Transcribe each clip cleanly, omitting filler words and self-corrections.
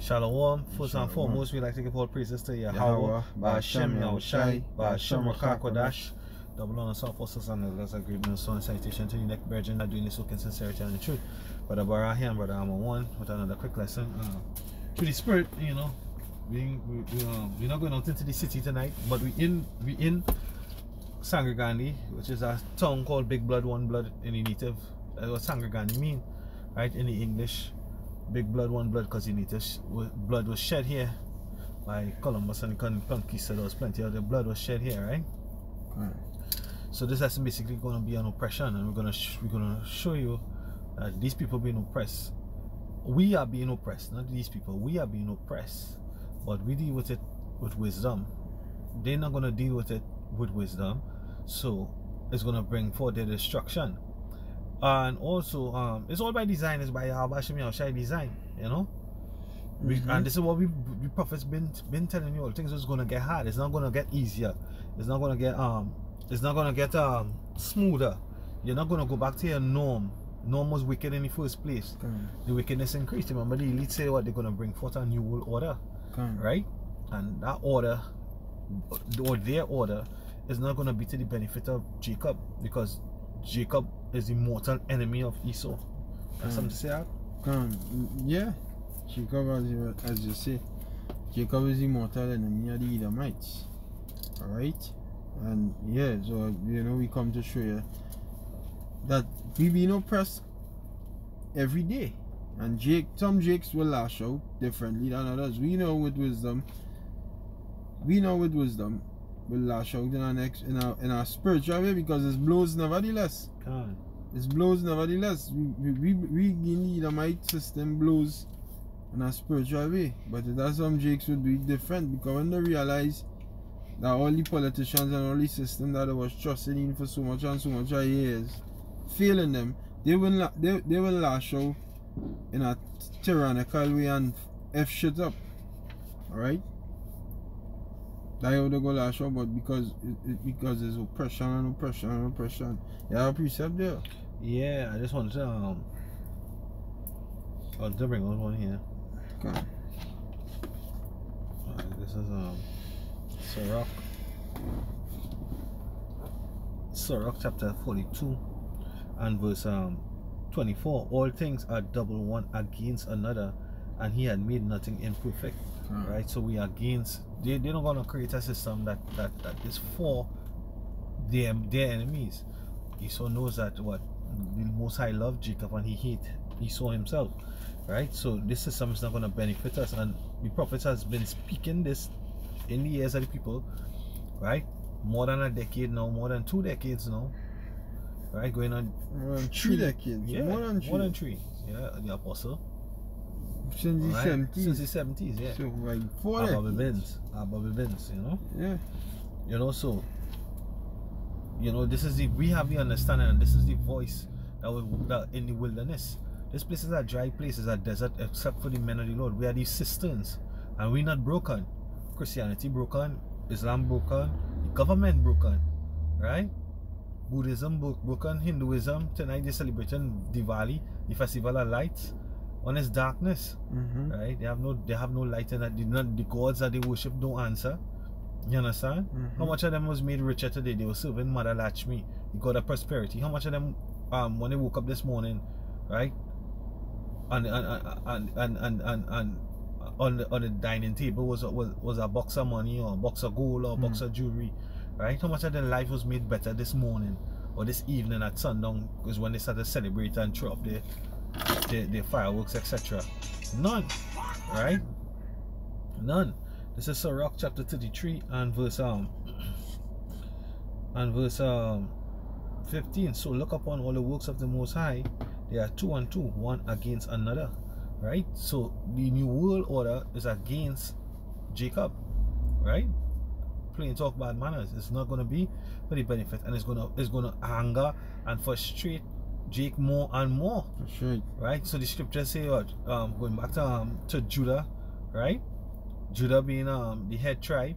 Shalom. First and foremost, we like to give all praises to Yahweh, Ba'ashem Yahushai, Ba'ashem Rakakodash. Double honor to apostles and elders, a great news, and citation to the next virgin, doing this work in sincerity and in truth. Brother Barah and Brother Amma one with another quick lesson. To the spirit, you know, we're not going out into the city tonight, but we in Sangregandi, which is a town called Big Blood, One Blood in the native. That's what Sangregandi mean, right? In the English, Big Blood, One Blood, because the native blood was shed here by Columbus and the conquistadors. Plenty of the blood was shed here, right? So this is basically going to be an oppression, and we're gonna show you that these people being oppressed. We are being oppressed, not these people. We are being oppressed, but we deal with it with wisdom. They're not gonna deal with it with wisdom, so it's gonna bring forth their destruction. And also, it's all by design. It's by Yahushai design, you know. And this is what we prophets been telling you all. Things is gonna get hard. It's not gonna get easier. It's not gonna get smoother. You're not gonna go back to your norm. Norm was wicked in the first place. The wickedness increased. Remember the elite say what they're gonna bring forth a new world order, right? And that order, or their order, is not gonna be to the benefit of Jacob, because Jacob is the mortal enemy of Esau. That's something to say out? Yeah. Jacob, as you say, Jacob is the mortal enemy of the Edomites. Alright? And yeah, so you know, we come to show you that we being oppressed every day. And some Jakes will lash out differently than others. We know with wisdom we'll lash out in our spiritual way, because it's blows nevertheless. It's blows nevertheless. We in the Edomite system blows in a spiritual way. But that's some Jakes will do it different, because when they realize that all the politicians and all the system that they was trusting in for so much and so much years failing them, they will lash out in a tyrannical way and F shit up. Alright? That's how they go lash out, but because there's oppression and oppression and oppression. You have a precept there? Yeah, I just wanted to I'll bring one here. Okay. This is Sirach chapter 42 and verse 24. All things are double one against another, and he had made nothing imperfect. Right? So we are against. They're not gonna create a system that is for their enemies. Esau knows that what the Most High loved Jacob and he hate Esau himself. Right? So this system is not gonna benefit us, and the prophets has been speaking this in the ears of the people, right? More than a decade now, more than 2 decades now, right? Going on 3 decades, yeah, more than 3. Yeah, the apostle. Since the 70s. Since the 70s, yeah. So like 4 decades. Bobby Vince, you know? Yeah. You know, so, you know, this is we have the understanding, and this is the voice that in the wilderness. This place is a dry place, is a desert, except for the men of the Lord. We are these cisterns, and we're not broken. Christianity broken, Islam broken, the government broken, right? Buddhism broken, Hinduism. Tonight they're celebrating Diwali, the festival of lights, on its darkness, right? They have no light in that. The gods that they worship don't answer. You understand? How much of them was made richer today? They were serving Mother Lakshmi, the god of prosperity. How much of them, when they woke up this morning, right? And on the dining table was a box of money, or a box of gold, or a box of jewelry, right? How much of their life was made better this morning or this evening at sundown, is when they started to celebrate and throw up their fireworks, etc. None, right? None. This is Sirach chapter 33 and verse 15. So look upon all the works of the Most High. They are 2 and 2, one against another. Right? So the new world order is against Jacob, right? Plain talk, bad manners. It's not gonna be for the benefit, and it's gonna anger and frustrate Jake more and more. That's right. Right? So the scriptures say what? Going back to Judah, right? Judah being the head tribe.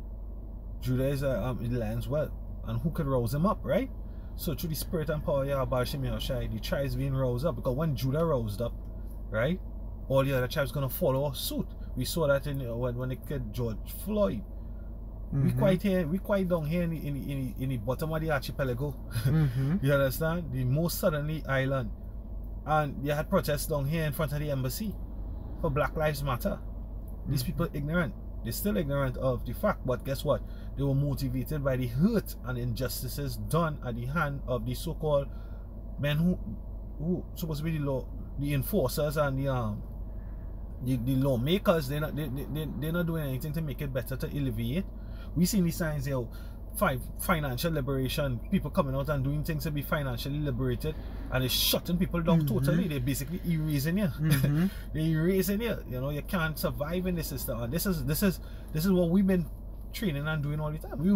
Judah is the land's wealth, and who could rouse him up, right? So through the spirit and power of Yahushai, the tribes being roused up, because when Judah roused up, right, all the other tribes gonna follow suit. We saw that in when they killed George Floyd. We quite down here in the bottom of the archipelago. You understand? The most southerly island. And they had protests down here in front of the embassy for Black Lives Matter. These people ignorant. They're still ignorant of the fact, but guess what? They were motivated by the hurt and injustices done at the hand of the so-called men who supposed to be the enforcers and the lawmakers. They're not doing anything to make it better, to alleviate. We see these signs here, financial liberation, people coming out and doing things to be financially liberated, and they're shutting people down totally. They're basically erasing you. They're erasing you. You know, you can't survive in this system. And this is what we've been training and doing all the time. We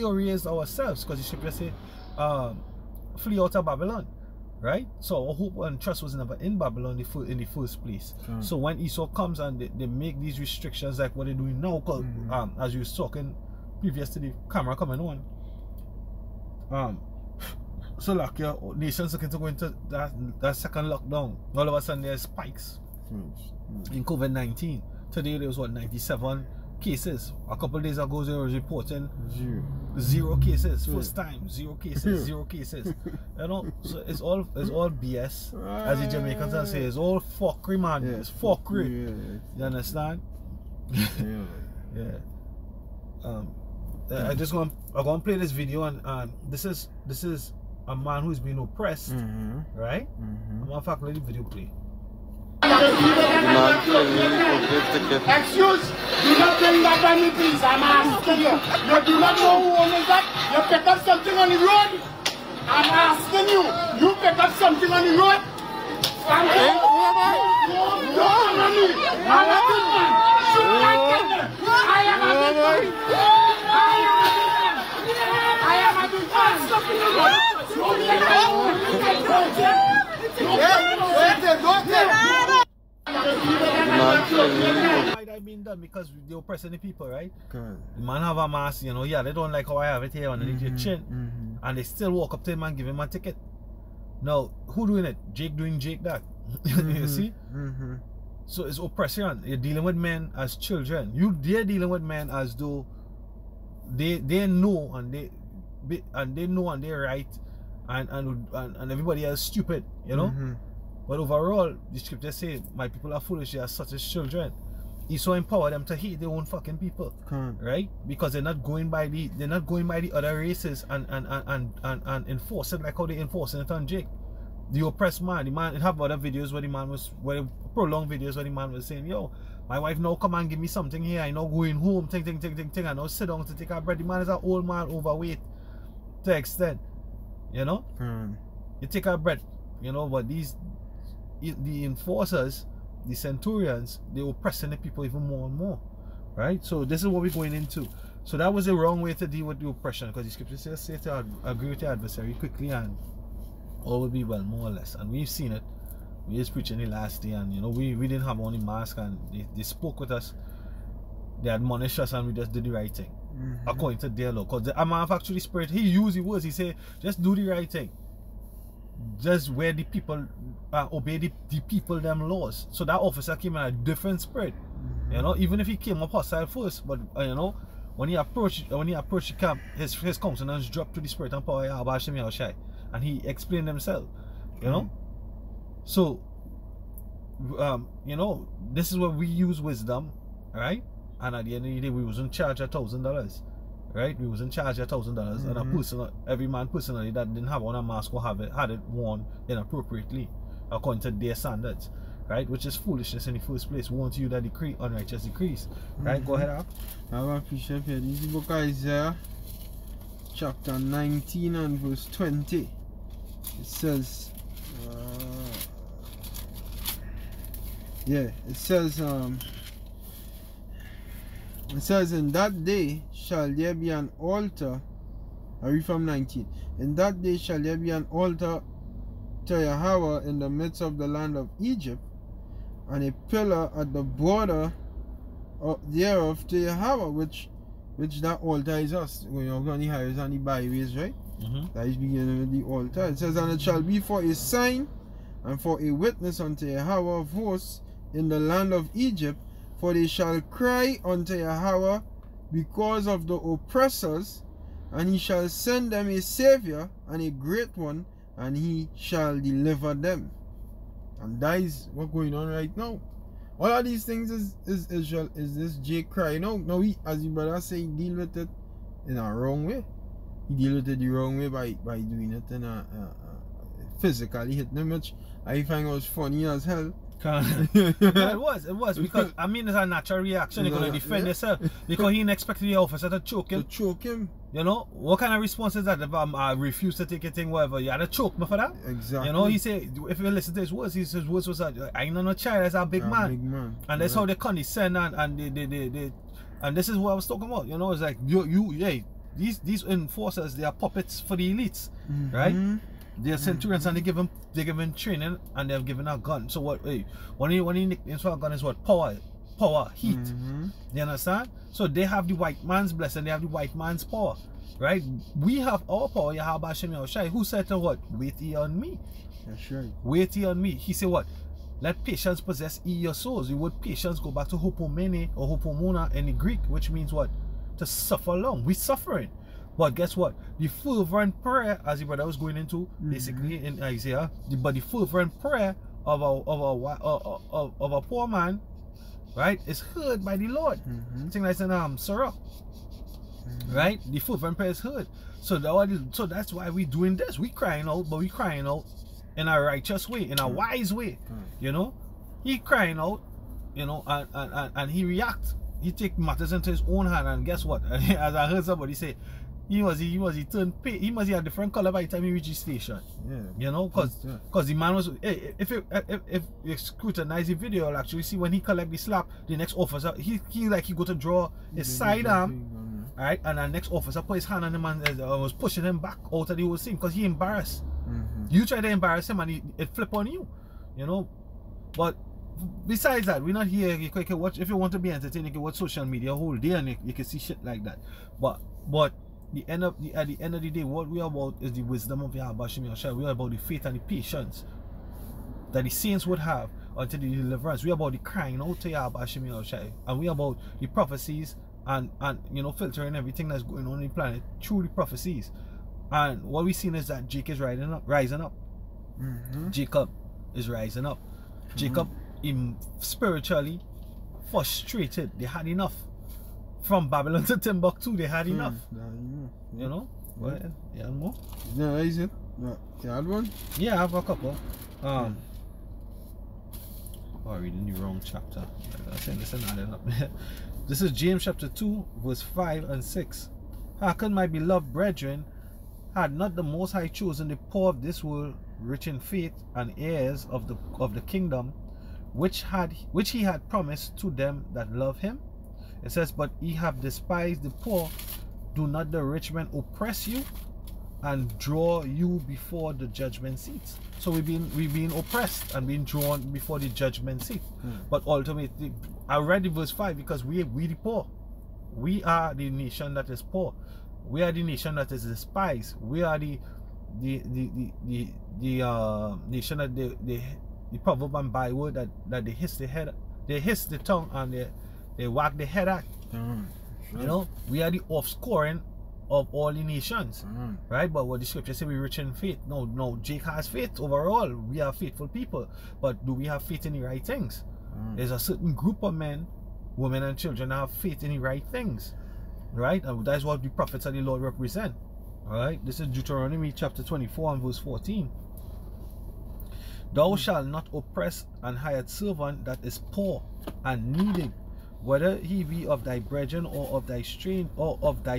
erase ourselves, because the scripture say, flee out of Babylon. Right? So our hope and trust was never in Babylon in the first place. So when Esau comes and they make these restrictions like what they're doing now, cause, as you was talking previous to the camera coming on, so like your nation's looking to go into that second lockdown. All of a sudden there's spikes in COVID-19. Today there was what, 97 cases. A couple of days ago they were reporting zero cases. First time, 0 cases, 0 cases. You know, so it's all BS, as the Jamaicans will say. It's all fuckery, man. It's fuckery. You understand? I'm gonna play this video, and this is a man who's been oppressed, right? I'm gonna fact let the video play. Excuse, do not bring that on me, please. I'm asking you. You do not know who owns that. You pick up something on the road. I'm asking you. You pick up something on the road. I'm saying, no, me. I'm a big man. Shoot that kid. I am a big man. I am a big man. Stop in the road. Why that being done? Because they're oppressing the people, right? The man have a mask, you know, they don't like how I have it here underneath your chin, and they still walk up to him and give him a ticket. Now, who doing it? Jake doing Jake that. You see? So it's oppression. You're dealing with men as children. They're dealing with men as though they know and they're right, and everybody else stupid, you know. But overall, the scriptures say, my people are foolish, they are such as children. Esau empowered them to hate their own fucking people. Right? Because they're not going by the other races and enforce it like how they enforcing it on Jake. The oppressed man, it have other videos where prolonged videos where the man was saying, yo, my wife now come and give me something here, I know going home, ting, I know sit down to take her bread. The man is an old man, overweight to extent. You know? You take her bread, you know, but the enforcers, the centurions, they were oppressing the people even more and more, right? So this is what we're going into. So that was the wrong way to deal with the oppression, because the scripture says, say to agree with your adversary quickly and all will be well, more or less. And we've seen it. We was preaching the last day, and you know, we didn't have only mask, and they spoke with us, they admonished us, and we just did the right thing according to their law. Because the man of actually spirit, he used the words, he said, just do the right thing. Just where the people obey the people them laws. So that officer came in a different spirit, you know, even if he came up hostile first, but you know, when he approached the camp, his countenance dropped to the spirit and power of Hashem Yahushai, and he explained himself, you know. So you know, this is where we use wisdom, right? And at the end of the day, we wasn't charged $1,000. Right, we was in charge of $1,000, and a person, every man personally that didn't have on a mask or had it worn inappropriately according to their standards, right? Which is foolishness in the first place. We want you that decree unrighteous decrees, right? Go ahead, Al. I appreciate it. This is the book of Isaiah, chapter 19 and verse 20. It says, it says, in that day shall there be an altar. I read from 19. In that day shall there be an altar to Yahweh in the midst of the land of Egypt, and a pillar at the border thereof to Yahweh, which that altar is us. When you're going the highways and the byways, right? That is beginning with the altar. It says, and it shall be for a sign and for a witness unto Yahweh of hosts, in the land of Egypt, for they shall cry unto Yahweh because of the oppressors, and he shall send them a savior and a great one, and he shall deliver them. And that is what's going on right now. All of these things is this Jake crying out. Now he, as the brother say, he deal with it in a wrong way. He deal with it the wrong way by doing it in a physically hitting him, which I find was funny as hell. No, it was because I mean it's a natural reaction. You're gonna defend yourself because he expected the officer to choke him. You know what kind of response is that? If I refuse to take a thing, whatever, you had to choke me for that. Exactly. You know, he said if you listen to his words, his words was that I ain't no child, that's a big man. And that's how they condescend and they and this is what I was talking about. You know, it's like hey, these enforcers, they are puppets for the elites, right? They're centurions and they give him training and they've given a gun. So what? Hey, one of the nicknames for a gun is what? Power, heat. You understand? So they have the white man's blessing, they have the white man's power, right? We have our power. Yahweh Hashem Yahushai, who said to what? Wait ye on me. That's right. Wait ye on me. He said what? Let patience possess ye your souls. The word patience go back to hopomene or hopomona in the Greek, which means what? To suffer long. We're suffering. But guess what? The fervent prayer, as the brother was going into, basically in Isaiah, but the fervent prayer of a poor man, right, is heard by the Lord. Thing like in Surah, right? The fervent prayer is heard. So that's why we're doing this. We crying out, but we crying out in a righteous way, in a wise way. You know, he crying out, you know, and he react. He take matters into his own hand, and guess what? As I heard somebody say, he turned pale. He must be a different color by the time he reached the station. Yeah. You know, because the man was. If you scrutinize the video, you'll actually see when he collect the slap, the next officer he go to draw his side arm, right, and the next officer put his hand on him and was pushing him back out of the whole scene because he embarrassed. You try to embarrass him and it flip on you, you know. But besides that, we're not here. You can watch if you want to be entertained. You can watch social media whole day and you can see shit like that. But at the end of the day, what we are about is the wisdom of Yahweh Hashem Yahushai. We are about the faith and the patience that the saints would have until the deliverance. We are about the crying out to Yahweh Hashem Yahushai, and we are about the prophecies and you know, filtering everything that's going on the planet through the prophecies. And what we've seen is that Jacob is rising up. Jacob is rising up. Jacob, spiritually frustrated. They had enough. From Babylon to Timbuktu, they had enough. You know? Well, you have more? Yeah, is it? You had one? Yeah, I have a couple. Oh, I'm reading the wrong chapter. This is James chapter 2, verse 5 and 6. Hearken, my beloved brethren, had not the Most High chosen the poor of this world, rich in faith and heirs of the kingdom, which he had promised to them that love him? It says, but ye have despised the poor. Do not the rich men oppress you and draw you before the judgment seats? So we've been oppressed and being drawn before the judgment seat. But ultimately, I read the verse 5 because we the poor. We are the nation that is poor. We are the nation that is despised. We are the nation that the proverb and byword that they hiss the tongue and they whack the head at. You know, we are the offscoring of all the nations, right? But what the scripture say, we're rich in faith. No, Jake has faith overall. We are faithful people, but do we have faith in the right things? There's a certain group of men, women, and children that have faith in the right things, right? And that's what the prophets of the Lord represent. All right, this is Deuteronomy chapter 24 and verse 14. Thou shalt not oppress an hired servant that is poor and needy, whether he be of thy brethren or of thy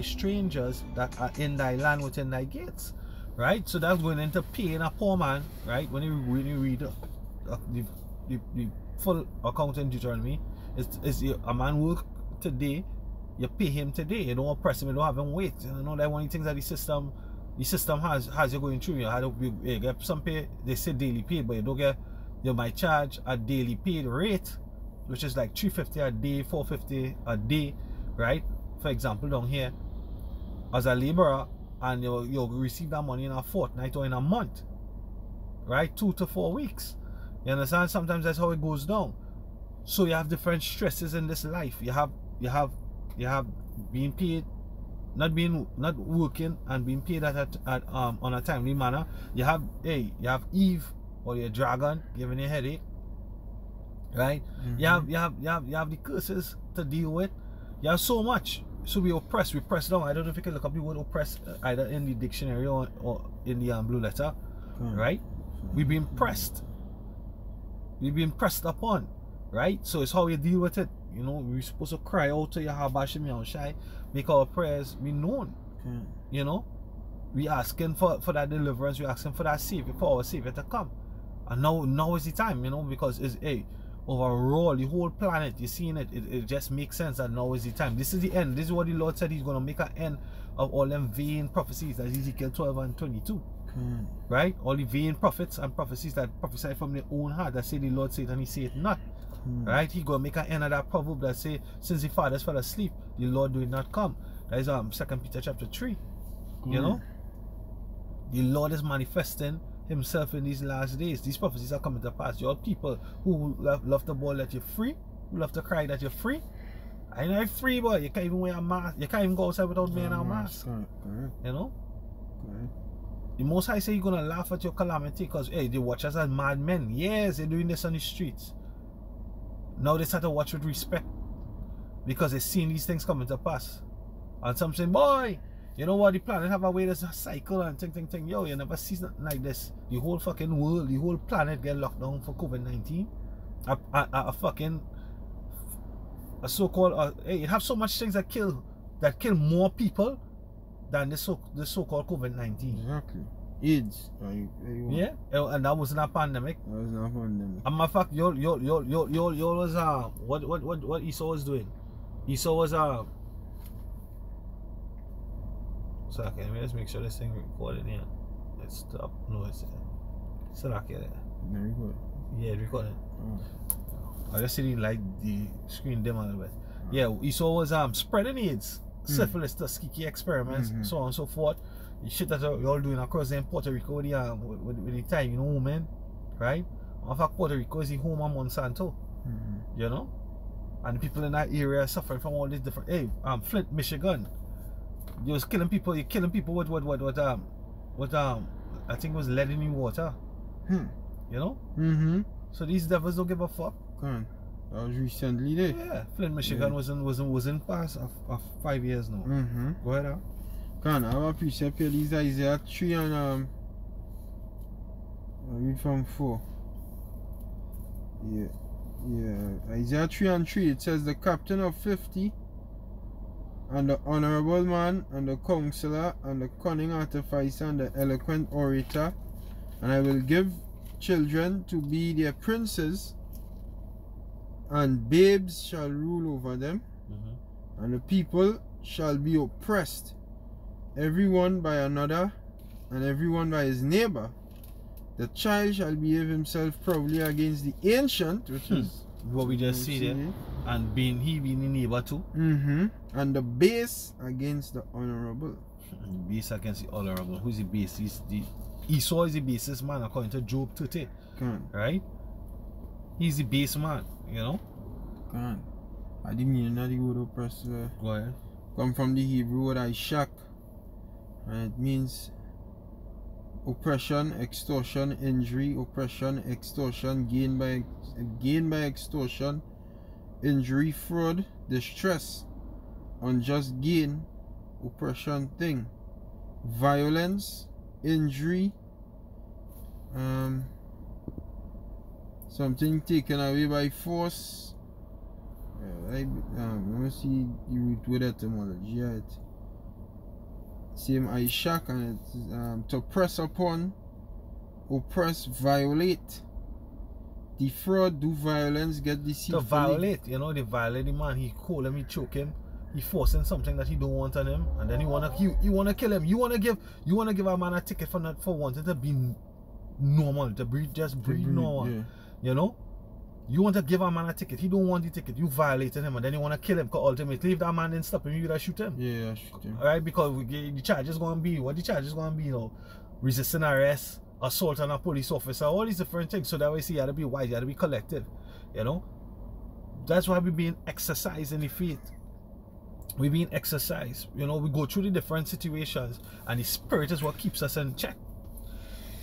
strangers that are in thy land within thy gates. Right? So that's going into paying a poor man, right? When you read the full account in Deuteronomy, is a man work today, you pay him today. You don't oppress him, you don't have him wait. You know, that one of the things that the system has you going through. You get some pay, they say daily pay, but you don't get, you might charge a daily paid rate, which is like $350 a day, $450 a day, right? For example, down here, as a laborer, and you'll receive that money in a fortnight or in a month, right? 2 to 4 weeks. You understand? Sometimes that's how it goes down. So you have different stresses in this life. You have being paid, not working and being paid on a timely manner. You have Eve or your dragon giving you a headache. Right? You have the curses to deal with. You have so much. So we oppress, we press down. I don't know if you can look up the word oppress either in the dictionary or in the blue letter. Right? We've been pressed. We've been pressed upon. Right? So it's how you deal with it. You know, we're supposed to cry out to Yahweh Shem Yahushai, make our prayers be known. You know? We asking for that deliverance, we asking for that Savior, for our Savior to come. And now is the time, you know, because it's overall the whole planet, you're seeing it just makes sense that now is the time. This is the end. This is what the Lord said he's gonna make an end of all them vain prophecies, that's Ezekiel 12 and 22. Right? All the vain prophets and prophecies that prophesy from their own heart, that say the Lord said and he said not. Right? He gonna make an end of that proverb that say, since the fathers fell asleep, the Lord did not come. That is 2 Peter chapter 3. You know? The Lord is manifesting himself in these last days. These prophecies are coming to pass. Your people who love the ball that you're free, who love to cry that you're free. I know you're free, boy. You can't even wear a mask. You can't even go outside without wearing a mask. You know? The Most High say you're gonna laugh at your calamity because they watch us as madmen. Yes, they're doing this on the streets. Now they start to watch with respect because they're seeing these things coming to pass. And some say, boy, you know what, the planet have a way, there's a cycle and thing. Yo, you never see nothing like this. The whole fucking world, the whole planet get locked down for COVID-19. A so-called, it have so much things that kill more people than the so-called COVID-19. Exactly. AIDS. Yeah, and that wasn't a pandemic. That was not a pandemic. And matter of fact, yo was what Esau was doing. Esau was so okay, let me just make sure this thing recorded here. Let's stop. No, it's still okay there. Yeah, it recorded. I just see the screen dim a little bit. Yeah, Esau was spreading AIDS, syphilis, tuskegee experiments, so on and so forth. The shit that y'all doing across there in Puerto Rico with the time, you know, man, right? In fact, Puerto Rico is the home of Monsanto, you know, and the people in that area are suffering from all these different. Flint, Michigan, you was killing people. You're killing people with I think it was lead in the water, you know. So these devils don't give a fuck. That was recently there. Yeah, Flint, Michigan wasn't past of 5 years now. Go ahead, I have a precept here. These are Isaiah 3 and I read from 4. Yeah. Isaiah 3 and 3. It says, the captain of 50 and the honorable man and the counselor and the cunning artificer and the eloquent orator, and I will give children to be their princes, and babes shall rule over them, and the people shall be oppressed, everyone by another, and everyone by his neighbor. The child shall behave himself proudly against the ancient, which is what we just see there, and he being the neighbor too. And the base against the honorable. Base against the honorable. Who's the base? Esau is the basest man according to Job 30. Right? He's the base man, you know? I didn't mean that the word oppress. Go ahead. Come from the Hebrew word Ishak, and it means oppression, extortion, injury, oppression, extortion, gain by extortion, injury, fraud, distress, unjust gain, oppression thing, violence, injury, something taken away by force. Let me see the root word etymology. Same Ishak, and it's to press upon, oppress, violate, defraud, do violence, get deceitfully. To violate, you know, they violate the man. He call him, he choke him, he forcing something that he don't want on him, and then you wanna kill him. You wanna give a man a ticket for wanting to be normal, to breathe normal. You know, you want to give a man a ticket. He don't want the ticket. You violated him, and then you want to kill him. Because ultimately, if that man didn't stop him, you gotta shoot him. Yeah, shoot him. Alright, because the charge is gonna be what the charge is gonna be. You know, resisting arrest, assault on a police officer, all these different things. So that way, see, you gotta be wise, you gotta be collective. You know, That's why we're being exercised in the faith. We're being exercised. You know, we go through the different situations, and the Spirit is what keeps us in check.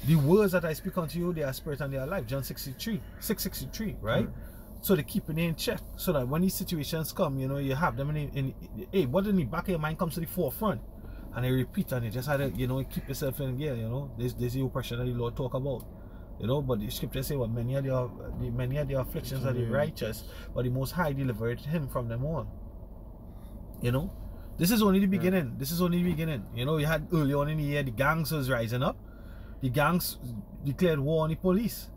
The words that I speak unto you, they are spirit and they are life. John 6:63, right? So they keep it in check, so that when these situations come, you know, you have them hey, what in the back of your mind comes to the forefront, and they repeat, and you just had to, you know, keep yourself in gear. You know, this is the oppression that the Lord talk about. You know, but the scripture say, well, many of the afflictions of the righteous, but the Most High delivered him from them all. You know, this is only the beginning. This is only the beginning. You know, you had early on in the year, the gangs was rising up. The gangs declared war on the police,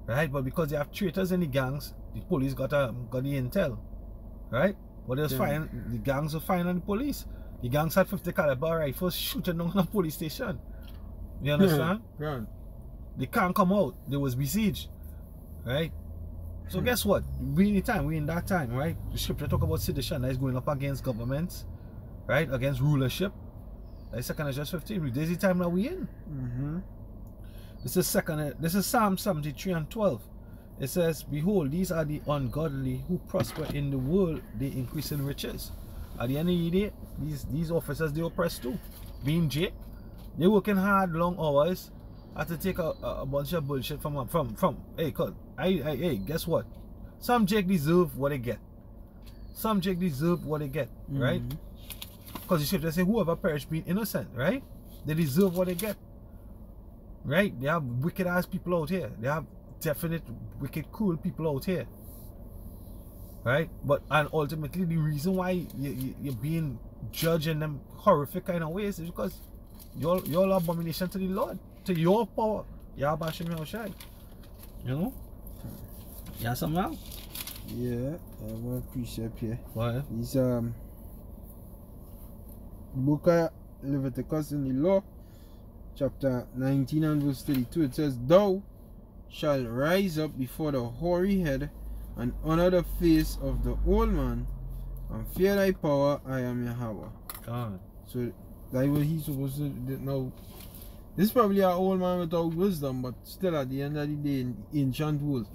right? But because they have traitors in the gangs, the police got the intel, right? But the gangs were firing on the police. The gangs had 50 caliber rifles shooting down on a police station. You understand? They can't come out. They was besieged, right? So guess what? We in that time, right? The scripture talk about sedition that is going up against governments, right? Against rulership. That's 2 Esdras 15. This is the time that we in. This is Psalm 73:12. It says, behold, these are the ungodly who prosper in the world, they increase in riches. At the end of the day, these officers, they oppressed too. Being Jake, they working hard, long hours, had to take a bunch of bullshit from hey, hey, guess what? Some Jake deserve what they get. Some Jake deserve what they get, right? Because the scripture say, whoever perished being innocent, right? They deserve what they get. Right? They have wicked ass people out here. They have definite wicked, cruel people out here. Right? And ultimately, the reason why you're being judged in them horrific kind of ways is because you're abomination to the Lord, to your power. You're bashing me outside. You know? Yeah, somehow? Yeah, I have a precept here. What? It's book of Leviticus in the law, chapter 19 and verse 32. It says, thou shalt rise up before the hoary head and honor the face of the old man and fear thy power. I am Yahweh. God. So that's what he's supposed to do. Now, this is probably an old man without wisdom, but still at the end of the day, in the ancient world,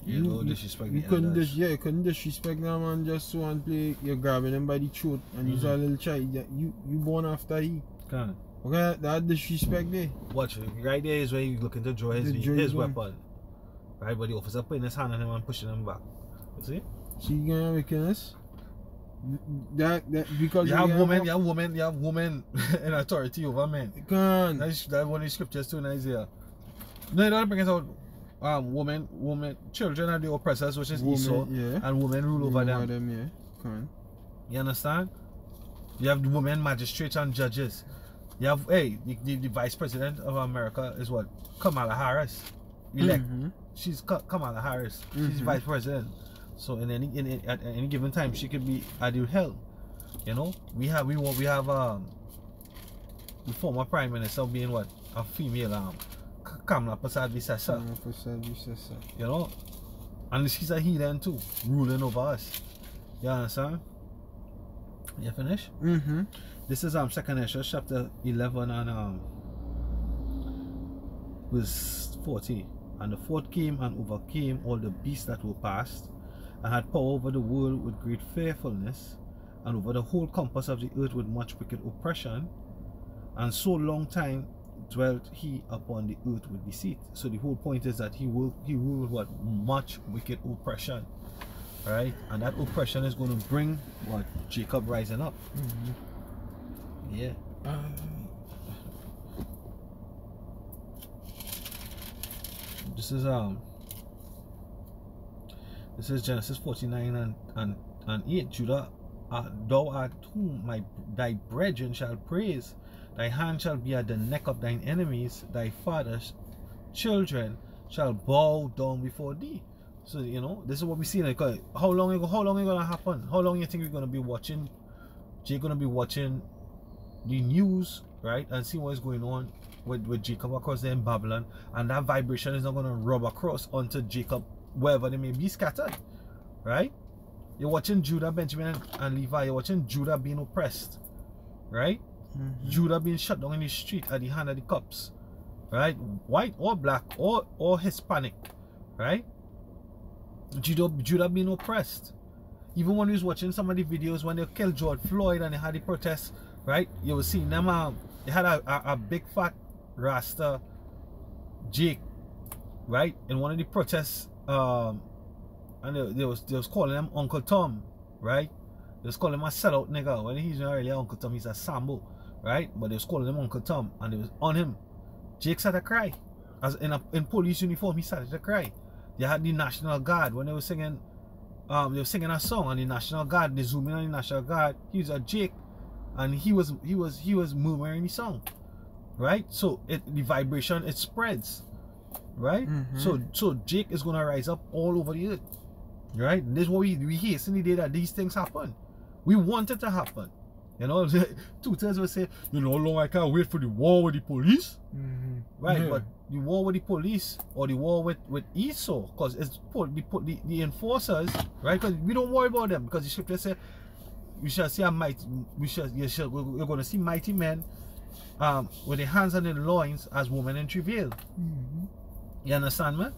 you disrespect you couldn't disrespect that man just so and play. You're grabbing him by the throat and he's a little child. You born after he. God. Okay, that disrespect there. Watch it. Right there is where he's looking to draw his weapon. Right, but the officer putting his hand on him and pushing him back. You see? See, you gonna make this? That because you have women in authority over men. Can that's one of the scriptures too in Isaiah. No, it don't bring us out. Children are the oppressors, which is Esau, and women rule over them. You understand? You have the women magistrates and judges. You have the vice president of America is what? Kamala Harris. Elect. She's Kamala Harris. She's vice president. So at any given time she could be at your help. You know? We have the former prime minister being what? A female Kamala Persad-Bissessar. You know? And she's a heathen too, ruling over us. You understand? You finish? This is 2 Esdras chapter 11 and verse 40. And the fourth came and overcame all the beasts that were past, and had power over the world with great fearfulness, and over the whole compass of the earth with much wicked oppression. And so long time dwelt he upon the earth with deceit. So the whole point is that he ruled what? Much wicked oppression. Right? And that oppression is going to bring what? Jacob rising up. Yeah. This is Genesis 49 and 8. Judah, thou art whom thy brethren shall praise. Thy hand shall be at the neck of thine enemies. Thy father's children shall bow down before thee. So you know, this is what we see. Like, how long is gonna happen? How long you think we're gonna be watching? Jake gonna be watching the news, right, and see what is going on with Jacob across there in Babylon, and that vibration is not gonna rub across onto Jacob wherever they may be scattered, right? You're watching Judah, Benjamin, and Levi. You're watching Judah being oppressed, right? Judah being shut down in the street at the hand of the cops, right? White or black or Hispanic, right? Judah being oppressed. Even when we was watching some of the videos when they killed George Floyd and they had the protests, right? You were seeing them. They had a big fat Rasta Jake, right? In one of the protests, and they was calling him Uncle Tom, right? They was calling him a sellout nigga. When he's not really Uncle Tom, he's a Sambo, right? But they was calling him Uncle Tom, and they was on him. Jake started to cry. As in police uniform, he started to cry. They had the National Guard when they were singing. They were singing a song on the National Guard. They zoomed in on the National Guard. He was a Jake, and he was murmuring the song, right? So the vibration it spreads, right? So Jake is gonna rise up all over the earth, right? And this is what we hasten the day that these things happen. We want it to happen, you know. Two-thirds will say, you know, long I can't wait for the war with the police, right? But the war with the police or the war with Esau, because it's the enforcers, right? Because we don't worry about them, because the scripture says we shall see a mighty, we're going to see mighty men with their hands on their loins as women in travail. You understand, man?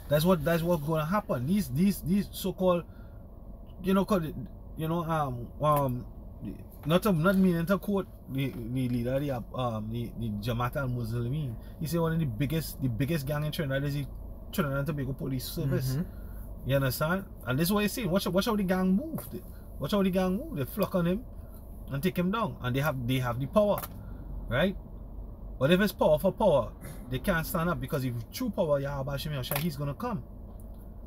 That's what's going to happen. These so-called, not meaning to quote the leader, the Jamaat al-Muslimin. He said one of the biggest gang in Trinidad is the Trinidad and Tobago Police Service. You understand? And this is what he's saying. Watch how the gang move. Watch how the gang move. They flock on him and take him down. And they have the power, right? But if it's power for power, they can't stand up, because if true power, Yahweh Hashem Yahushua, he's gonna come.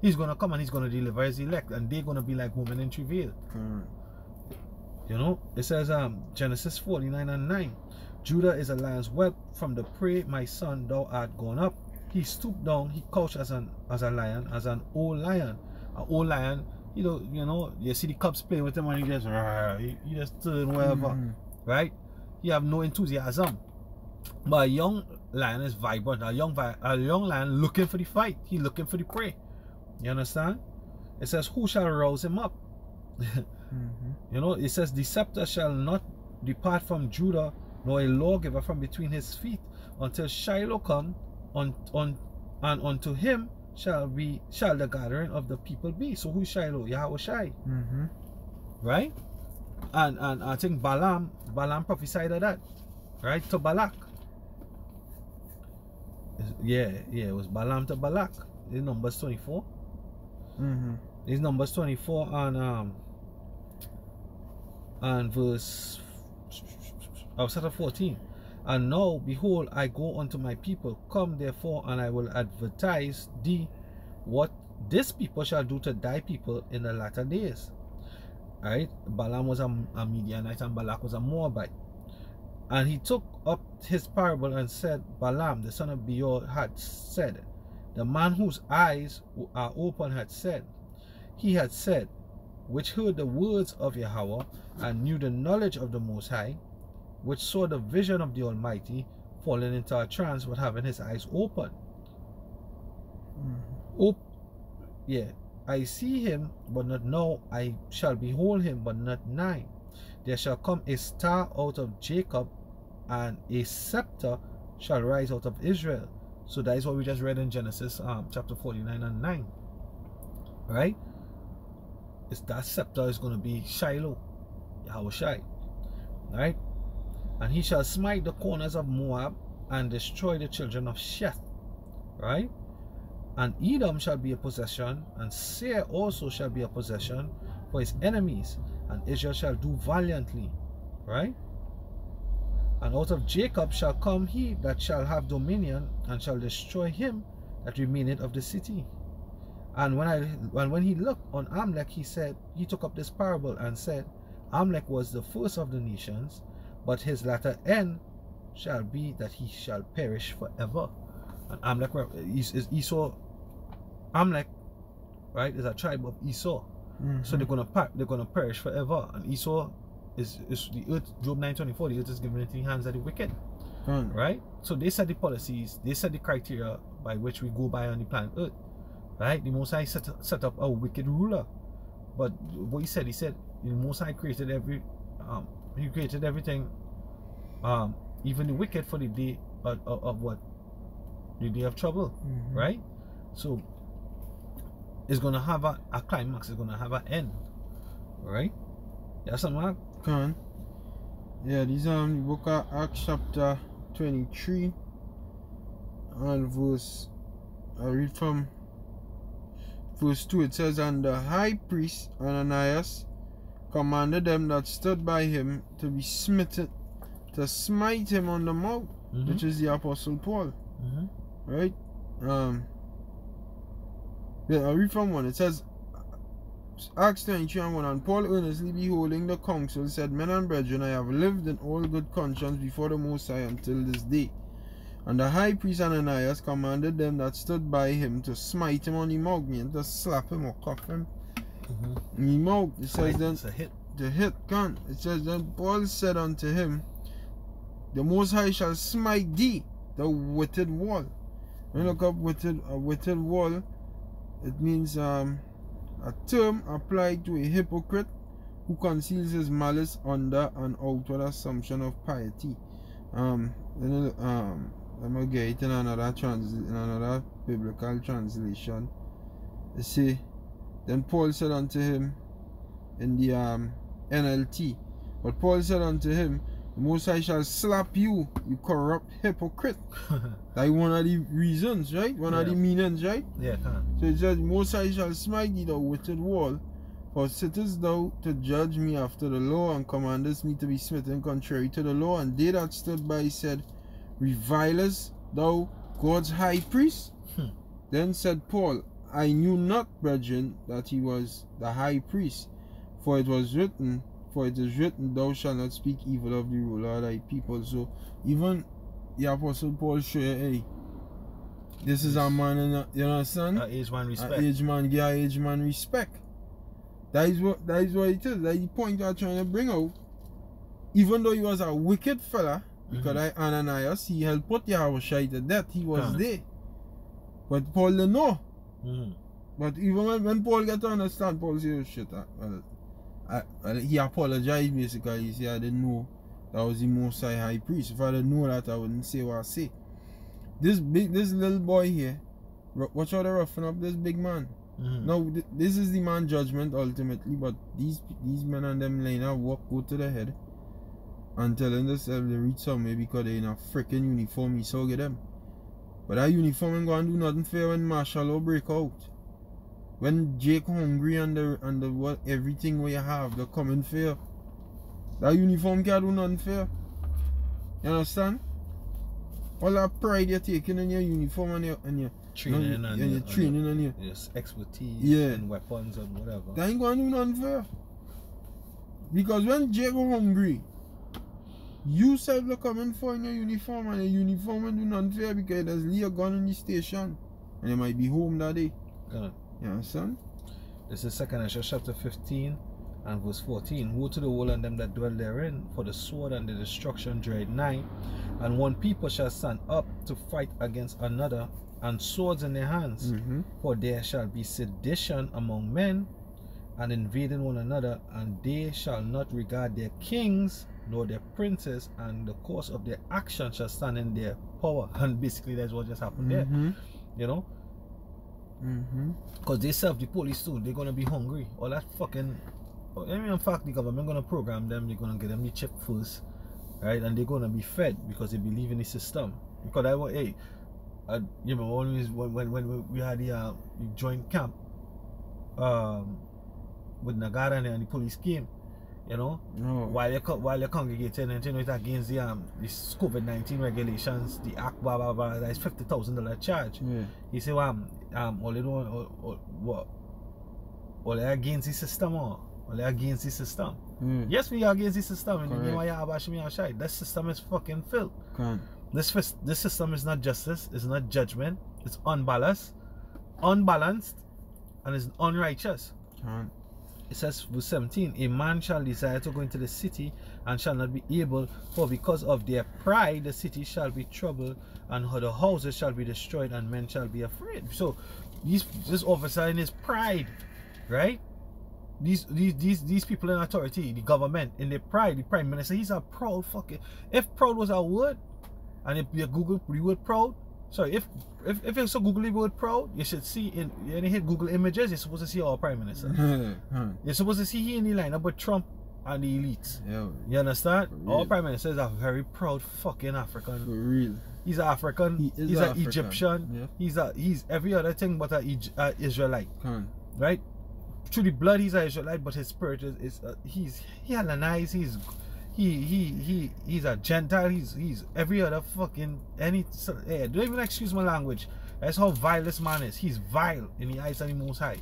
He's gonna come and he's gonna deliver his elect, and they're gonna be like women in travail. You know, it says Genesis 49:9. Judah is a lion's whelp, from the prey, my son, thou art gone up. He stooped down, he couched as a lion, as an old lion. An old lion, you know, you see the cubs playing with him and he just turn wherever, right? You have no enthusiasm. But a young lion is vibrant. A young lion looking for the fight. He's looking for the prey. You understand? It says, who shall rouse him up? You know, it says, the scepter shall not depart from Judah, nor a lawgiver from between his feet, until Shiloh come, and unto him shall the gathering of the people be. So who's Shiloh? Yahweh Shai. Right? And I think Balaam prophesied of that, right? To Balak. Yeah, it was Balaam to Balak. It's Numbers 24. It's Numbers 24 and verse chapter 14. And now behold, I go unto my people. Come therefore, and I will advertise thee what this people shall do to thy people in the latter days. Right? Balaam was a Midianite and Balak was a Moabite. And he took up his parable and said, Balaam the son of Beor had said, the man whose eyes are open had said, he had said, which heard the words of Yahweh and knew the knowledge of the Most High, which saw the vision of the Almighty, falling into a trance but having his eyes open. I see him, but not now. I shall behold him, but not nigh. There shall come a star out of Jacob, and a scepter shall rise out of Israel. So that is what we just read in Genesis chapter 49:9. Right? It's that scepter is going to be Shiloh, Yahweh Shai. Right? And he shall smite the corners of Moab and destroy the children of Sheth. Right? And Edom shall be a possession, and Seir also shall be a possession for his enemies, and Israel shall do valiantly. Right? And out of Jacob shall come he that shall have dominion, and shall destroy him that remaineth of the city. And when he looked on Amalek, he took up this parable and said, Amalek was the first of the nations, but his latter end shall be that he shall perish forever. And Amalek is Esau. Amalek, right, is a tribe of Esau. So they're gonna perish forever. And Esau is the earth. Job 9:24. The earth is given into the hands of the wicked. Right. So they set the policies. They set the criteria by which we go by on the planet Earth. Right. The Most High set up a wicked ruler. But what he said the Most High created he created everything, even the wicked, for the day of what? The day of trouble. Right? So is gonna have a climax, it's gonna have an end. Right? Yeah, something like Can. Yeah, these the book of Acts chapter 23 and verse, I read from verse 2. It says, and the high priest Ananias commanded them that stood by him to be smitten, to smite him on the mouth, which is the Apostle Paul. Right? Yeah, I read from 1. It says, Acts 23 and 1, and Paul earnestly beholding the council said, men and brethren, I have lived in all good conscience before the Most High until this day. And the high priest Ananias commanded them that stood by him to smite him on the mouth, meaning to slap him or cuff him in the mouth. It says then, the hit can. It says then Paul said unto him, the Most High shall smite thee, the witted wall. When you look up a witted wall, it means a term applied to a hypocrite who conceals his malice under an outward assumption of piety. Let me get it in another biblical translation. It say, then Paul said unto him in the NLT, but Paul said unto him, the Most High shall slap you, you corrupt hypocrite. That's one of the reasons, right? One of the meanings, right? Yeah, so it says, Most High shall smite thee, the witted wall, for sittest thou to judge me after the law, and commandest me to be smitten contrary to the law? And they that stood by said, revilest thou God's high priest? Then said Paul, I knew not, brethren, that he was the high priest, for it is written, thou shalt not speak evil of the ruler of thy people. So even the Apostle Paul show you, hey, this is a man, in you understand? Age man respect. Age man, give age man respect. That is what it is. That is the point you are trying to bring out. Even though he was a wicked fella, because Ananias, he helped put Yahushua to death. He was there. But Paul didn't know. But even when Paul got to understand, Paul said, oh shit, he apologized basically. He said, I didn't know that was the Most High priest. If I didn't know that, I wouldn't say what I say. This little boy here, watch how they roughing up this big man. Now, this is the man judgment ultimately, but these men and them line up, go to the head and telling themselves they reach somewhere because they in a freaking uniform, he so get them. But that uniform ain't gonna do nothing fair when martial law break out. When Jake hungry and the what everything we have, they're coming fair. That uniform can't do nothing fair. You understand? All that pride you're taking in your uniform and your training and your training and your expertise and weapons and whatever. That ain't gonna do nothing fair. Because when Jake hungry, you said they're coming for in your uniform, and your uniform will do nothing fair because there's a gun in the station and they might be home that day. You understand? This is 2 Ezra chapter 15 and verse 14. Woe to the world and them that dwell therein, for the sword and the destruction dread nigh, and one people shall stand up to fight against another, and swords in their hands. For there shall be sedition among men, and invading one another, and they shall not regard their kings nor their princes, and the course of their action shall stand in their power. And basically that's what just happened there. You know? Because they serve the police too. They're gonna be hungry. All that fucking, I mean, in fact, the government gonna program them. They're gonna get them the chip first, right? And they're gonna be fed because they believe in the system. Because I want, hey, you know, always when we had the joint camp with Nagara and the police came, you know, while you're congregating and you know, it's against the COVID-19 regulations, the act, blah blah blah, that's $50,000 charge. He said, all they do, what? All they against the system, or all they against the system. Yes, we are against the system. And the name of Yahweh, that system is fucking filth. This system is not justice, it's not judgment, it's unbalanced, and it's unrighteous. It says, verse 17, a man shall desire to go into the city and shall not be able, for because of their pride the city shall be troubled, and the houses shall be destroyed, and men shall be afraid. So this officer in his pride, right? These people in authority, the government, in their pride, the prime minister, he's a proud fucking. If proud was a word, and if you Google the word proud, sorry, if you so Google the word proud, you should see in you hit Google images, you're supposed to see our Prime Minister. You're supposed to see he in the lineup with Trump and the elites. Yeah, you understand? Our Prime Minister is a very proud fucking African. For real. He's an African, he's an Egyptian, yeah. He's every other thing but an Israelite. Right? Through the blood he's an Israelite, but his spirit is he's Hellenized, he's a Gentile, he's every other fucking don't even excuse my language. That's how vile this man is. He's vile in the eyes of the Most High.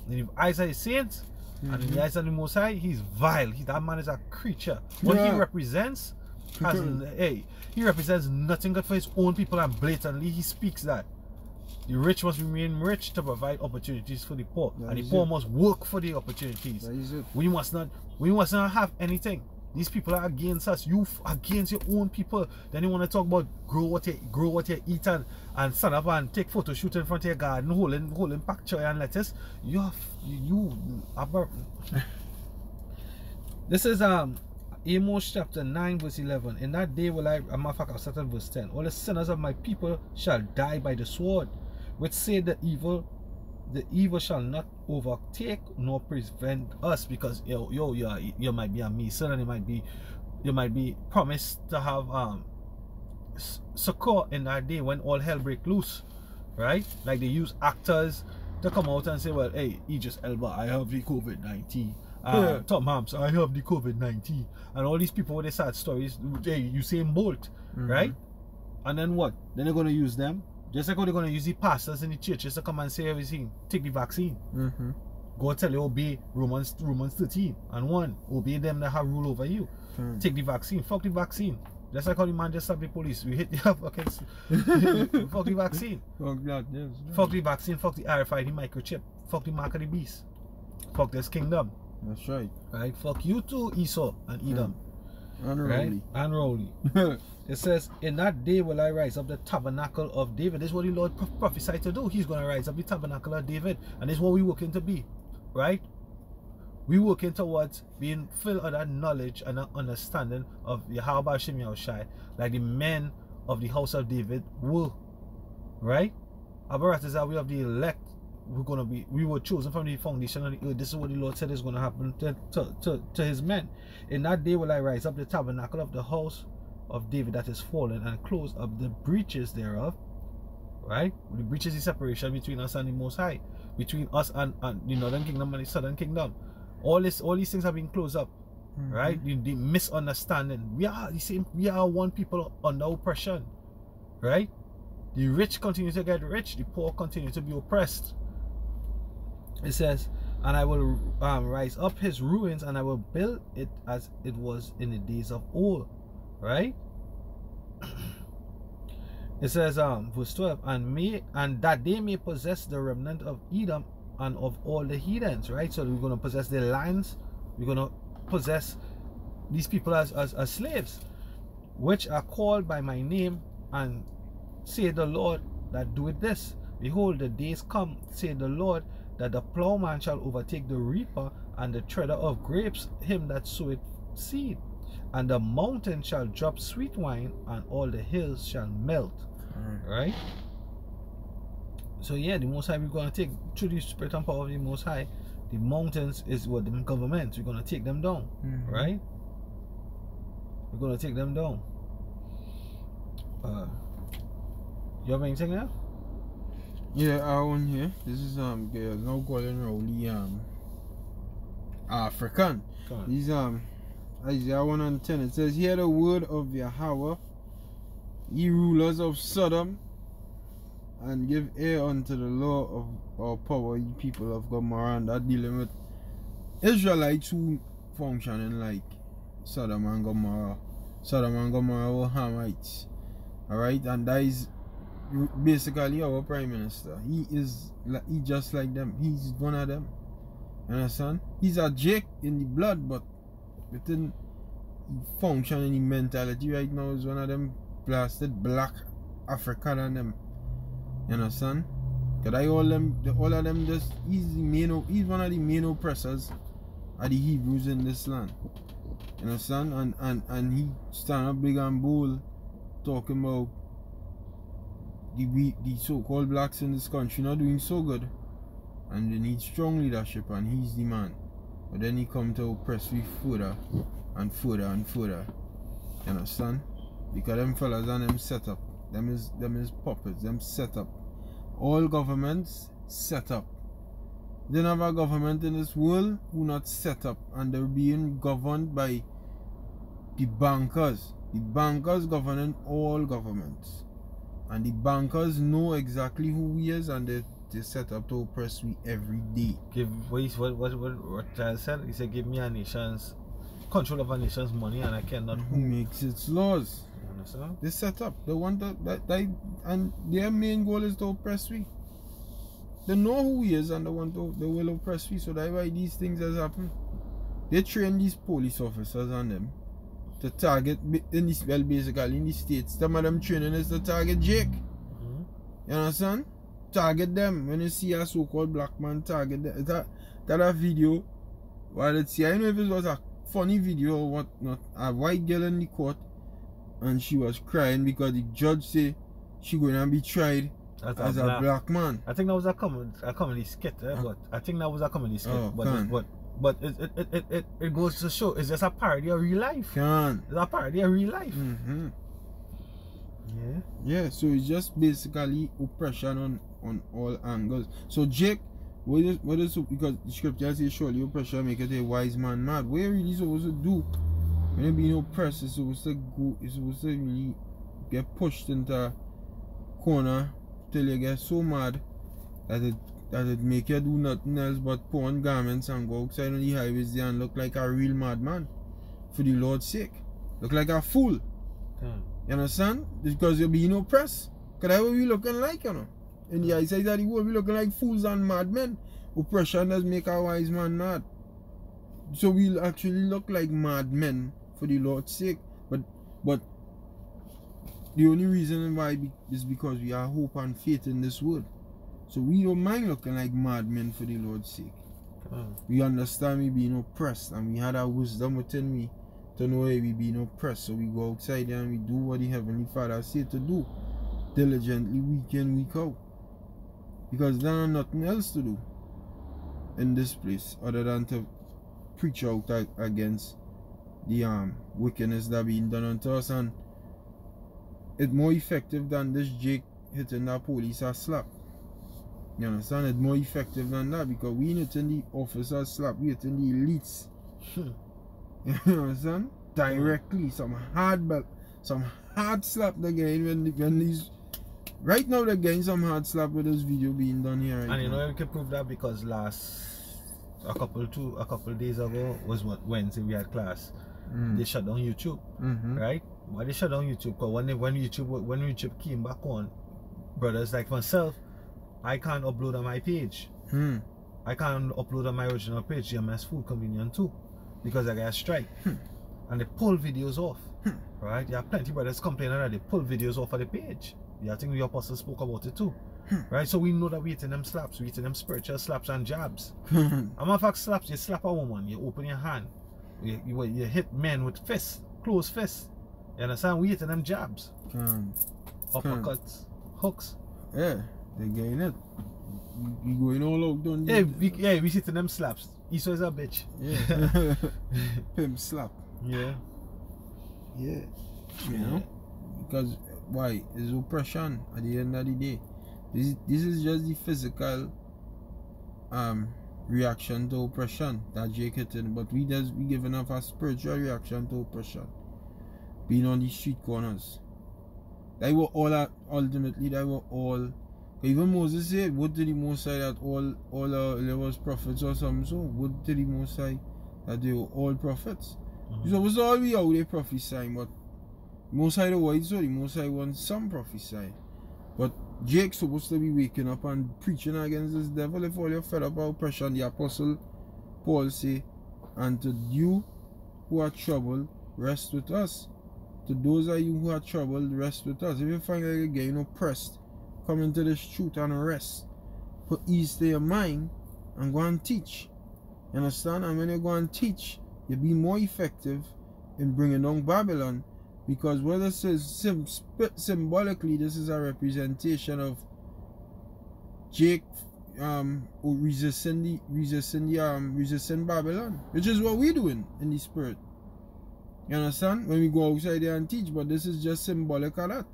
In the eyes of the saints and in the eyes of the Most High, he's vile. That man is a creature. What he represents he represents nothing good for his own people, and blatantly he speaks that the rich must remain rich to provide opportunities for the poor, and the poor must work for the opportunities. We must not have anything. These people are against us. You against your own people. Then you want to talk about grow what you eat and stand up and take photo shoot in front of your garden, holding pak choy and lettuce. This is Amos chapter 9 verse 11. In that day will I'll start at verse 10. All the sinners of my people shall die by the sword, which say the evil shall not overtake nor prevent us, because you might be a Mason and you might be promised to have succor in that day when all hell break loose, right? Like they use actors to come out and say, well, hey, Idris Elba, I have the COVID-19. Tom Hanks, I have the COVID-19, and all these people with their sad stories. Hey, Usain Bolt, right? And then what? Then they're gonna use them. Just like how they're going to use the pastors in the churches to come and say everything. Take the vaccine. Go tell you, obey Romans 13 and 1. Obey them that have rule over you. Take the vaccine. Fuck the vaccine. Just like how the man just stopped the police. We hit the fucking fuck the vaccine. Fuck the vaccine. Fuck the RFID microchip. Fuck the mark of the beast. Fuck this kingdom. That's right. Right? Fuck you too, Esau and Edom. Unruly. Right? Unruly. It says, in that day will I rise up the tabernacle of David. This is what the Lord prophesied to do. He's going to rise up the tabernacle of David. And this is what we're working to be. Right? We're working towards being filled with that knowledge and that understanding of Yahweh Shem Yahushai, like the men of the house of David were. Right? Abarat is that we have the elect. We were chosen from the foundation of the earth. This is what the Lord said is going to happen to his men. In that day will I rise up the tabernacle of the house of David that is fallen, and close up the breaches thereof. Right? The breaches is separation between us and the Most High, between us and the northern kingdom and the southern kingdom. All these things have been closed up. Right? The misunderstanding. We are the same. We are one people under oppression. Right? The rich continue to get rich. The poor continue to be oppressed. It says, and I will rise up his ruins, and I will build it as it was in the days of old. Right? It says verse 12, and that they may possess the remnant of Edom and of all the heathens. Right? So we're going to possess their lands. We're going to possess these people as slaves, which are called by my name, and say the Lord that doeth this. Behold, the days come, say the Lord, that the plowman shall overtake the reaper, and the treader of grapes him that soweth seed. And the mountain shall drop sweet wine, and all the hills shall melt. Right? So yeah, the Most High, we're going to take, through the spirit and power of the Most High, the mountains is what the government, we're going to take them down. Right? We're going to take them down. You have anything now? Yeah, I want here. This is no golden rowley African. These Isaiah 1:10. It says, hear the word of Yahweh, ye rulers of Sodom, and give ear unto the law of our power, ye people of Gomorrah. And that dealing with Israelites who functioning like Sodom and Gomorrah. Sodom and Gomorrah were Hamites. Alright, and that is basically our Prime Minister. He just like them. He's one of them. You understand? He's a Jake in the blood, but within function in the mentality right now is one of them blasted black African and them. You understand? Because all of them just he's one of the main oppressors of the Hebrews in this land. You understand? And he stand up big and bold talking about the so-called blacks in this country not doing so good, and they need strong leadership, and he's the man. But then he come to oppress we further and further and further. You understand? Because them fellas and them set up. Them is puppets, them set up. All governments set up. They don't have a government in this world who not set up, and they're being governed by the bankers. The bankers governing all governments. And the bankers know exactly who we is, and they set up to oppress we every day. What Charles said? He said, give me a nation's control of a nation's money, and I cannot. Who makes its laws? You understand? They set up. They want that, and their main goal is to oppress we. They know who he is, and they will oppress we. So that's why these things has happened. They train these police officers on them to target basically in the states. Some of them training is to target Jake. You understand? Target them. When you see a so-called black man, target them. That a video, while it's here, I don't know if it was a funny video or what not. A white girl in the court, and she was crying because the judge said she going to be tried as a black man. I think that was a comedy skit, but I think that was a comedy skit. But it goes to show it's just a parody of real life. It's a parody of real life. Yeah, so it's just basically oppression on all angles. So Jake, what is because the scripture says surely oppression make it a wise man mad. What are you really supposed to do when you being oppressed? It's supposed to really get pushed into a corner till you get so mad that it make you do nothing else but put on garments and go outside on the highways there and look like a real madman for the Lord's sake. Look like a fool. You understand? Because you're being oppressed. Because that's what we looking like, you know. In the eyes of the world, we looking like fools and madmen. Oppression does make a wise man mad. So we'll actually look like madmen for the Lord's sake. But the only reason why is because we have hope and faith in this world. So we don't mind looking like madmen for the Lord's sake. We understand we being oppressed, and we had our wisdom within we to know why we being oppressed. So we go outside there and we do what the Heavenly Father said to do diligently, week in, week out. Because there is nothing else to do in this place other than to preach out against the wickedness that being done unto us. And it's more effective than this Jake hitting that police a slap. You understand? It's more effective than that, because we ain't hitting the officers slap, we hitting the elites. You understand? Directly, some hard slap the game when these. Right now they're getting some hard slap with this video being done here. And you know we can prove that because a couple days ago was what Wednesday we had class. They shut down YouTube, right? Why they shut down YouTube? Because when YouTube came back on, brothers like myself, I can't upload on my page. I can't upload on my original page, GMS Food Convenient too, because I got a strike. And they pull videos off. Right? There are plenty brothers complaining that they pull videos off of the page. Yeah, I think the apostle spoke about it too. Right? So we know that we're eating them slaps, we're eating them spiritual slaps and jabs. And matter of fact, slaps, you slap a woman, you open your hand, you hit men with fists, closed fists. You understand? We eating them jabs. Uppercuts, hooks. Yeah, they're getting it. You going all out, don't you? We hitting them slaps. Esau is a bitch. Yeah. Pimp slap. Yeah. Yeah. You know? Because why? It's oppression at the end of the day. This is just the physical reaction to oppression that Jake hitting, but we giving off a spiritual reaction to oppression. Being on the street corners. They were all ultimately they were all. Even Moses said, would to the Most High that all there was prophets or something. So would to the Most High that they were all prophets. So it was all we out there prophesying, but Most High the white, so the Most High wants some prophesying. But Jake's supposed to be waking up and preaching against this devil. If all you're fed up about oppression, the apostle Paul say, and to you who are troubled, rest with us. To those of you who are troubled, rest with us. If you find like you're getting oppressed, come into this truth and rest. Put ease to your mind and go and teach. You understand? And when you go and teach, you'll be more effective in bringing down Babylon, Because what it says symbolically, this is a representation of Jake resisting Babylon, which is what we're doing in the spirit. You understand? When we go outside there and teach, but this is just symbolic of that.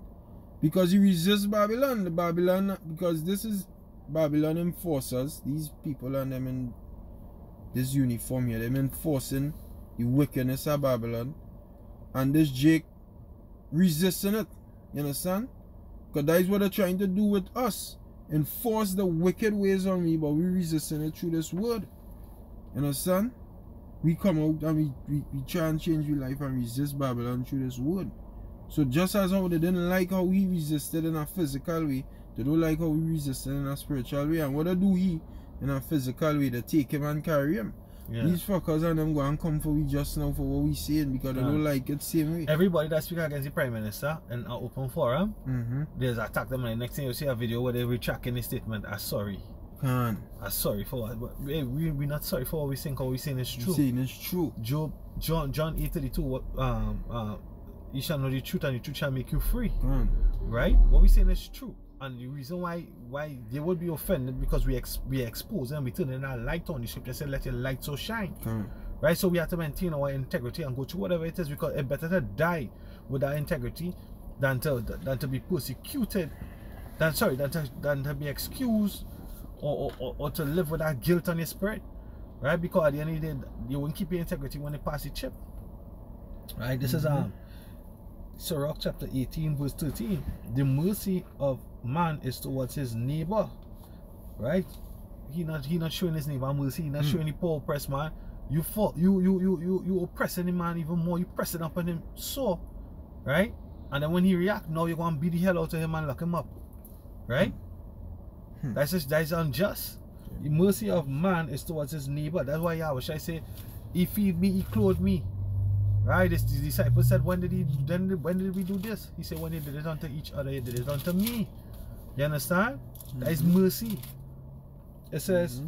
Because he resists Babylon, because this is Babylon enforcers, these people and them in this uniform here, them enforcing the wickedness of Babylon, and this Jake resisting it. You understand? Because that is what they're trying to do with us. Enforce the wicked ways on me, but we resisting it through this word. You understand? We come out and we try and change your life and resist Babylon through this word. So just as how they didn't like how we resisted in a physical way, they don't like how we resisted in a spiritual way. And what they do he in a physical way, they take him and carry him. Yeah. These fuckers and them go and come for we just now for what we saying because they don't like it same way. Everybody that speaks against the Prime Minister in an open forum, there's attack them, and the next thing you see a video where they're retracting the statement as sorry. I'm sorry for what, but we're not sorry for what we think. What we saying is true. It's true. John 8:32. You shall know the truth, and the truth shall make you free. Right? What we saying is true, and the reason why they would be offended because we expose them, we turn in our light on the scripture. Say, let your light so shine. Right? So we have to maintain our integrity and go through whatever it is, because it's better to die with our integrity than to be persecuted, than to be excused. Or to live with that guilt on your spirit, right? Because at the end of the day, you won't keep your integrity when they pass the chip, right? This is Sirach chapter 18 verse 13. The mercy of man is towards his neighbor, right? He not showing his neighbor mercy. He not showing the poor oppressed man. You oppressing the man even more. You pressing up on him so, right? And then when he react, now you're gonna beat the hell out of him and lock him up, right? That is unjust. The mercy of man is towards his neighbor. That's why Yahweh I say, he feed me, he clothed me. Right? The disciples said, when did we do this? He said, when they did it unto each other, he did it unto me. You understand? That is mercy. It says,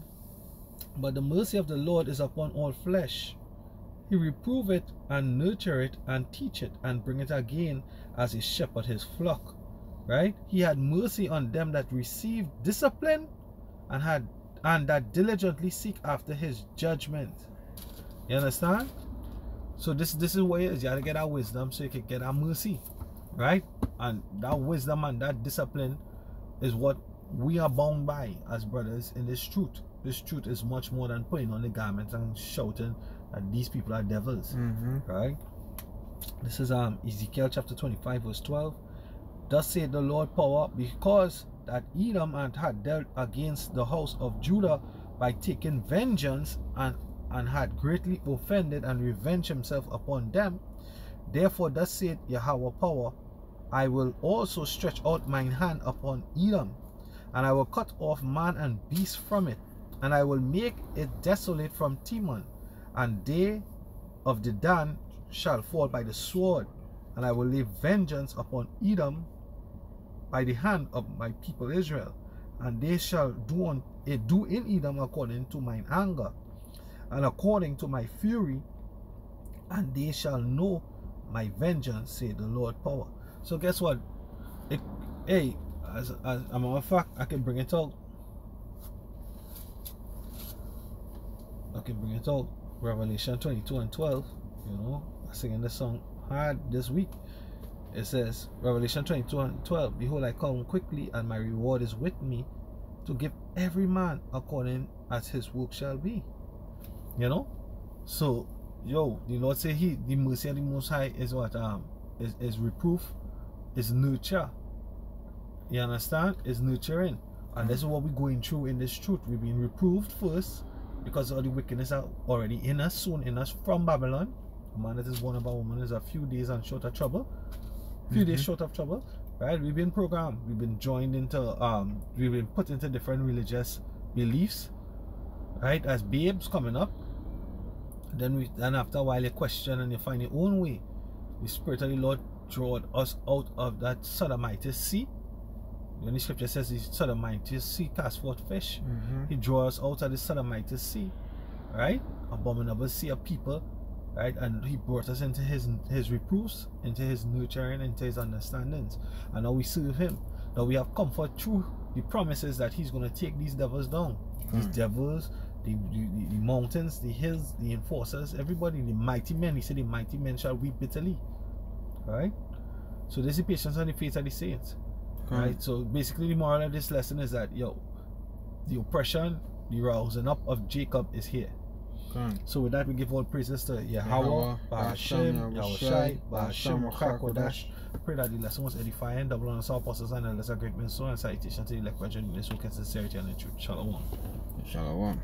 but the mercy of the Lord is upon all flesh. He reprove it and nurture it and teach it and bring it again as a shepherd his flock. Right? He had mercy on them that received discipline and that diligently seek after his judgment. You understand? So this is what it is. You gotta get our wisdom so you can get our mercy. Right? And that wisdom and that discipline is what we are bound by as brothers in this truth. This truth is much more than putting on the garments and shouting that these people are devils. Right? This is Ezekiel chapter 25 verse 12. Thus saith the Lord power, because that Edom had dealt against the house of Judah by taking vengeance and had greatly offended and revenged himself upon them. Therefore thus saith Yahweh power, I will also stretch out mine hand upon Edom, and I will cut off man and beast from it, and I will make it desolate from Timon, and they of the Dan shall fall by the sword, and I will lay vengeance upon Edom by the hand of my people Israel, and they shall do in Edom according to mine anger and according to my fury, and they shall know my vengeance, say the Lord power. So guess what? As a matter of fact, I can bring it out. Revelation 22 and 12. You know, I'm singing the song hard this week. It says, Revelation 22 and 12, behold, I come quickly, and my reward is with me, to give every man according as his work shall be. You know? So, the Lord say the mercy of the Most High is what? Is reproof, is nurture. You understand? Is nurturing. And this is what we're going through in this truth. We've been reproved first, because all the wickedness are already in us, soon in us from Babylon. A man that is born of a woman is a few days and short of trouble. Days short of trouble, right? We've been programmed, we've been joined into we've been put into different religious beliefs, right? As babes coming up, then after a while you question and you find your own way. The Spirit of the Lord drawed us out of that sodomite sea. When the scripture says the sodomite sea cast forth fish, He draws us out of the sodomite sea, right? Abominable sea of people right? And he brought us into his reproofs, into his nurturing, into his understandings. And now we serve him. Now we have comfort through the promises that he's going to take these devils down. These devils, the mountains, the hills, the enforcers, everybody, the mighty men. He said the mighty men shall weep bitterly. Right? So this is the patience and the faith of the saints. Right? So basically the moral of this lesson is that, yo, the oppression, the rousing up of Jacob is here. So with that, we give all praises to Yahweh, Ba'ashem, Yahushai, Ba'ashem, Chakodash. Pray that the lesson was edifying, double on us apostles and elders, a great men, so and citation to the elect virgin in this work and sincerity and in truth. Shalom. Shalom.